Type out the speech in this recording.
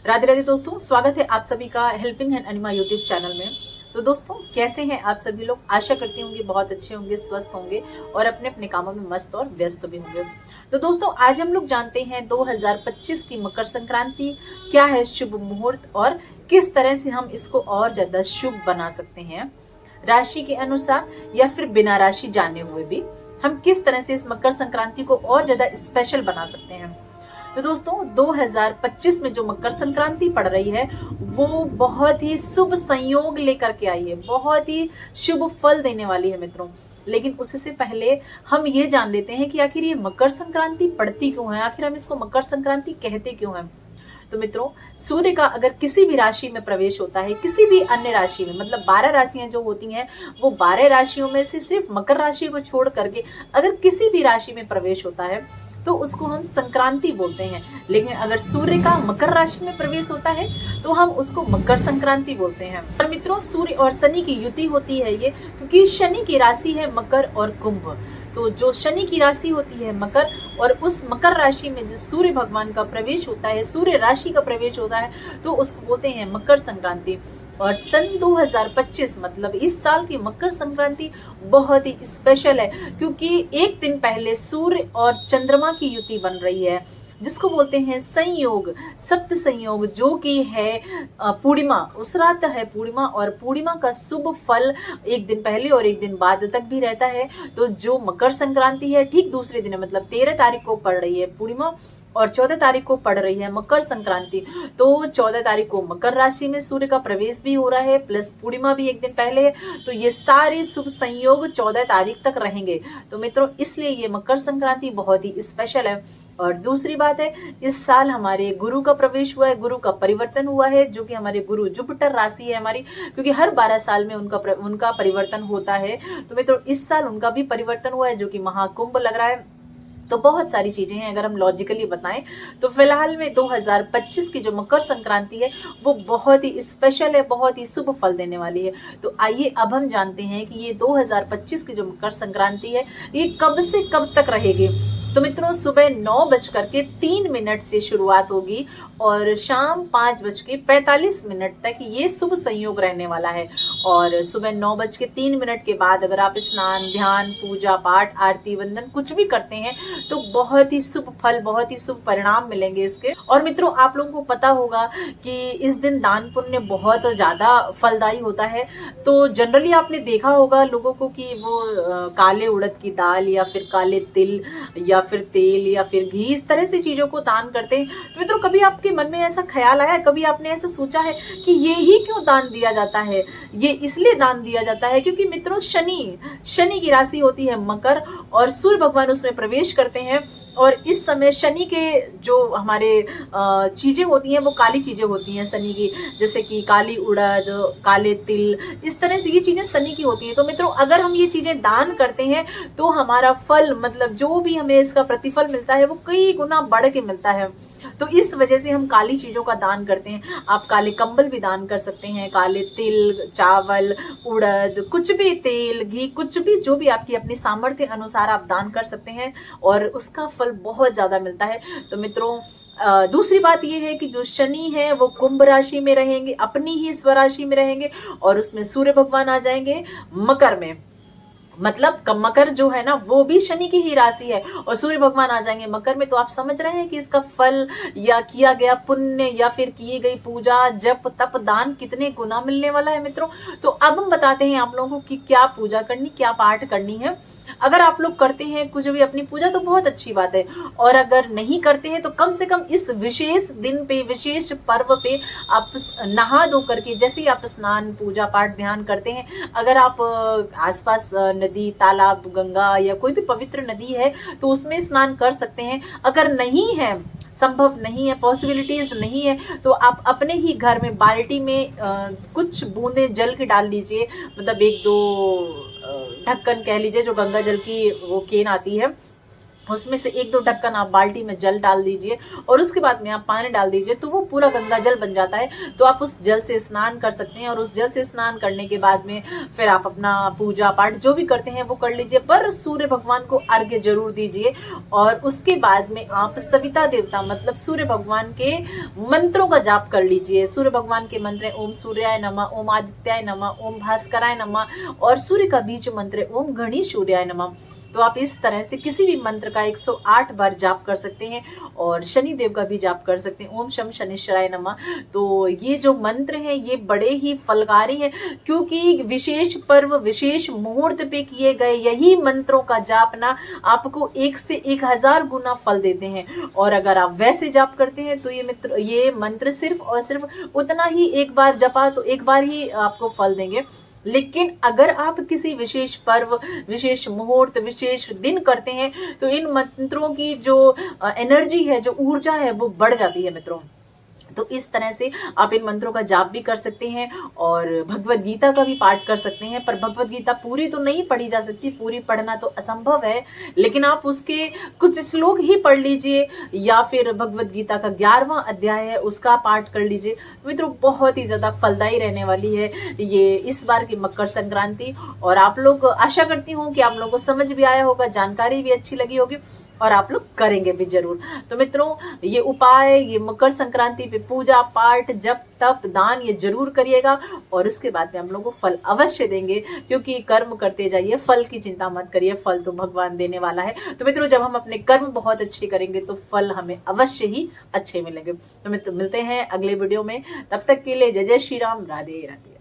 राधे राधे दोस्तों, स्वागत है आप सभी का हेल्पिंग हैंड अनिमा यूट्यूब चैनल में। तो दोस्तों, कैसे हैं आप सभी लोग? आशा करती होंगे बहुत अच्छे होंगे, स्वस्थ होंगे और अपने अपने कामों में मस्त और व्यस्त भी होंगे। तो दोस्तों, आज हम लोग जानते हैं 2025 की मकर संक्रांति क्या है, शुभ मुहूर्त और किस तरह से हम इसको और ज्यादा शुभ बना सकते हैं, राशि के अनुसार या फिर बिना राशि जाने हुए भी हम किस तरह से इस मकर संक्रांति को और ज्यादा स्पेशल बना सकते हैं। तो दोस्तों, 2025 में जो मकर संक्रांति पड़ रही है वो बहुत ही शुभ संयोग लेकर के आई है, बहुत ही शुभ फल देने वाली है मित्रों। लेकिन उससे पहले हम ये जान लेते हैं कि आखिर ये मकर संक्रांति पड़ती क्यों है, आखिर हम इसको मकर संक्रांति कहते क्यों हैं। तो मित्रों, सूर्य का अगर किसी भी राशि में प्रवेश होता है, किसी भी अन्य राशि में, मतलब 12 राशियां जो होती हैं वो 12 राशियों में से सिर्फ मकर राशि को छोड़ करके अगर किसी भी राशि में प्रवेश होता है तो उसको हम संक्रांति बोलते हैं। लेकिन अगर सूर्य का मकर राशि में प्रवेश होता है तो हम उसको मकर संक्रांति बोलते हैं। और मित्रों, सूर्य और शनि की युति होती है ये, क्योंकि शनि की राशि है मकर और कुंभ। तो जो शनि की राशि होती है मकर, और उस मकर राशि में जब सूर्य भगवान का प्रवेश होता है, सूर्य राशि का प्रवेश होता है, तो उसको बोलते हैं मकर संक्रांति। और सन 2025 मतलब इस साल की मकर संक्रांति बहुत ही स्पेशल है, क्योंकि एक दिन पहले सूर्य और चंद्रमा की युति बन रही है, जिसको बोलते हैं संयोग, सप्त संयोग, जो कि है पूर्णिमा। उस रात है पूर्णिमा, और पूर्णिमा का शुभ फल एक दिन पहले और एक दिन बाद तक भी रहता है। तो जो मकर संक्रांति है ठीक दूसरे दिन है, मतलब 13 तारीख को पड़ रही है पूर्णिमा और 14 तारीख को पड़ रही है मकर संक्रांति। तो 14 तारीख को मकर राशि में सूर्य का प्रवेश भी हो रहा है, प्लस पूर्णिमा भी एक दिन पहले है। तो ये सारे शुभ संयोग 14 तारीख तक रहेंगे। तो मित्रों, इसलिए ये मकर संक्रांति बहुत ही स्पेशल है। और दूसरी बात है, इस साल हमारे गुरु का प्रवेश हुआ है, गुरु का परिवर्तन हुआ है, जो कि हमारे गुरु जुपिटर राशि है हमारी, क्योंकि हर 12 साल में उनका परिवर्तन होता है। तो मित्रों, इस साल उनका भी परिवर्तन हुआ है, जो कि महाकुंभ लग रहा है। तो बहुत सारी चीजें हैं, अगर हम लॉजिकली बताएं तो फिलहाल में 2025 की जो मकर संक्रांति है वो बहुत ही स्पेशल है, बहुत ही शुभ फल देने वाली है। तो आइए अब हम जानते हैं कि ये 2025 की जो मकर संक्रांति है ये कब से कब तक रहेगी। तो मित्रों, सुबह 9:03 से शुरुआत होगी और शाम 5:45 तक ये शुभ संयोग रहने वाला है। और सुबह 9:03 के बाद अगर आप स्नान, ध्यान, पूजा पाठ, आरती, वंदन कुछ भी करते हैं तो बहुत ही शुभ फल, बहुत ही शुभ परिणाम मिलेंगे इसके। और मित्रों, आप लोगों को पता होगा कि इस दिन दान पुण्य बहुत ज्यादा फलदायी होता है। तो जनरली आपने देखा होगा लोगों को कि वो काले उड़द की दाल या फिर काले तिल या फिर तेल या फिर घी, इस तरह से चीजों को दान करते हैं। तो मित्रों, कभी आपके मन में ऐसा ख्याल आया, कभी आपने ऐसा सोचा है कि ये ही क्यों दान दिया जाता है? ये इसलिए दान दिया जाता है क्योंकि मित्रों, शनि की राशि होती है मकर और सूर्य भगवान उसमें प्रवेश करते हैं। और इस समय शनि के जो हमारे चीजें होती हैं वो काली चीजें होती हैं शनि की, जैसे कि काली उड़द, काले तिल, इस तरह से ये चीजें शनि की होती हैं। तो मित्रों, अगर हम ये चीजें दान करते हैं तो हमारा फल, मतलब जो भी हमें इसका प्रतिफल मिलता है वो कई गुना बढ़ के मिलता है। तो इस वजह से हम काली चीजों का दान करते हैं। आप काले कंबल भी दान कर सकते हैं, काले तिल, चावल, उड़द, कुछ भी, तेल, घी, कुछ भी, जो भी आपकी अपनी सामर्थ्य अनुसार आप दान कर सकते हैं और उसका फल बहुत ज्यादा मिलता है। तो मित्रों, दूसरी बात यह है कि जो शनि है वो कुंभ राशि में रहेंगे, अपनी ही स्वराशि में रहेंगे, और उसमें सूर्य भगवान आ जाएंगे मकर में। मतलब मकर जो है ना वो भी शनि की ही राशि है और सूर्य भगवान आ जाएंगे मकर में। तो आप समझ रहे हैं कि इसका फल या किया गया पुण्य या फिर की गई पूजा, जप, तप, दान कितने गुना मिलने वाला है मित्रों। तो अब हम बताते हैं आप लोगों को कि क्या पूजा करनी, क्या पाठ करनी है। अगर आप लोग करते हैं कुछ भी अपनी पूजा तो बहुत अच्छी बात है, और अगर नहीं करते हैं तो कम से कम इस विशेष दिन पे, विशेष पर्व पे आप नहा धो करके, जैसे ही आप स्नान, पूजा पाठ, ध्यान करते हैं, अगर आप आसपास नदी, तालाब, गंगा या कोई भी पवित्र नदी है तो उसमें स्नान कर सकते हैं। अगर नहीं है, संभव नहीं है, पॉसिबिलिटीज नहीं है, तो आप अपने ही घर में बाल्टी में कुछ बूंदे जल के डाल लीजिए, मतलब 1-2 ढक्कन कह लीजिए, जो गंगा जल की वो केन आती है उसमें से 1-2 ढक्कन आप बाल्टी में जल डाल दीजिए और उसके बाद में आप पानी डाल दीजिए, तो वो पूरा गंगा जल बन जाता है। तो आप उस जल से स्नान कर सकते हैं और उस जल से स्नान करने के बाद में फिर आप अपना पूजा पाठ जो भी करते हैं वो कर लीजिए, पर सूर्य भगवान को अर्घ्य जरूर दीजिए। और उसके बाद में आप सविता देवता मतलब सूर्य भगवान के मंत्रों का जाप कर लीजिए। सूर्य भगवान के मंत्र हैं ओम सूर्याय नमः, ओम आदित्याय नमः, ओम भास्कराय नमः, और सूर्य का बीज मंत्र ओम गणी सूर्याय नमः। तो आप इस तरह से किसी भी मंत्र का 108 बार जाप कर सकते हैं और शनि देव का भी जाप कर सकते हैं, ओम शम शनिश्चराय नमः। तो ये जो मंत्र हैं ये बड़े ही फलकारी हैं, क्योंकि विशेष पर्व विशेष मुहूर्त पे किए गए यही मंत्रों का जाप ना आपको 1 से 1000 गुना फल देते हैं। और अगर आप वैसे जाप करते हैं तो ये मंत्र सिर्फ और सिर्फ उतना ही एक बार जपा तो एक बार ही आपको फल देंगे। लेकिन अगर आप किसी विशेष पर्व विशेष मुहूर्त विशेष दिन करते हैं तो इन मंत्रों की जो एनर्जी है, जो ऊर्जा है, वो बढ़ जाती है मित्रों। तो इस तरह से आप इन मंत्रों का जाप भी कर सकते हैं और भगवत गीता का भी पाठ कर सकते हैं। पर भगवत गीता पूरी तो नहीं पढ़ी जा सकती, पूरी पढ़ना तो असंभव है, लेकिन आप उसके कुछ श्लोक ही पढ़ लीजिए या फिर भगवत गीता का 11वां अध्याय है उसका पाठ कर लीजिए। मित्रों बहुत ही ज़्यादा फलदायी रहने वाली है ये इस बार की मकर संक्रांति। और आप लोग, आशा करती हूँ कि आप लोगों को समझ भी आया होगा, जानकारी भी अच्छी लगी होगी और आप लोग करेंगे भी जरूर। तो मित्रों ये उपाय, ये मकर संक्रांति पे पूजा पाठ जप तप दान ये जरूर करिएगा और उसके बाद में हम लोग को फल अवश्य देंगे, क्योंककि कर्म करते जाइए, फल की चिंता मत करिए, फल तो भगवान देने वाला है। तो मित्रों जब हम अपने कर्म बहुत अच्छे करेंगे तो फल हमें अवश्य ही अच्छे मिलेंगे। तो मित्रों मिलते हैं अगले वीडियो में, तब तक के लिए जय जय श्री राम, राधे राधे।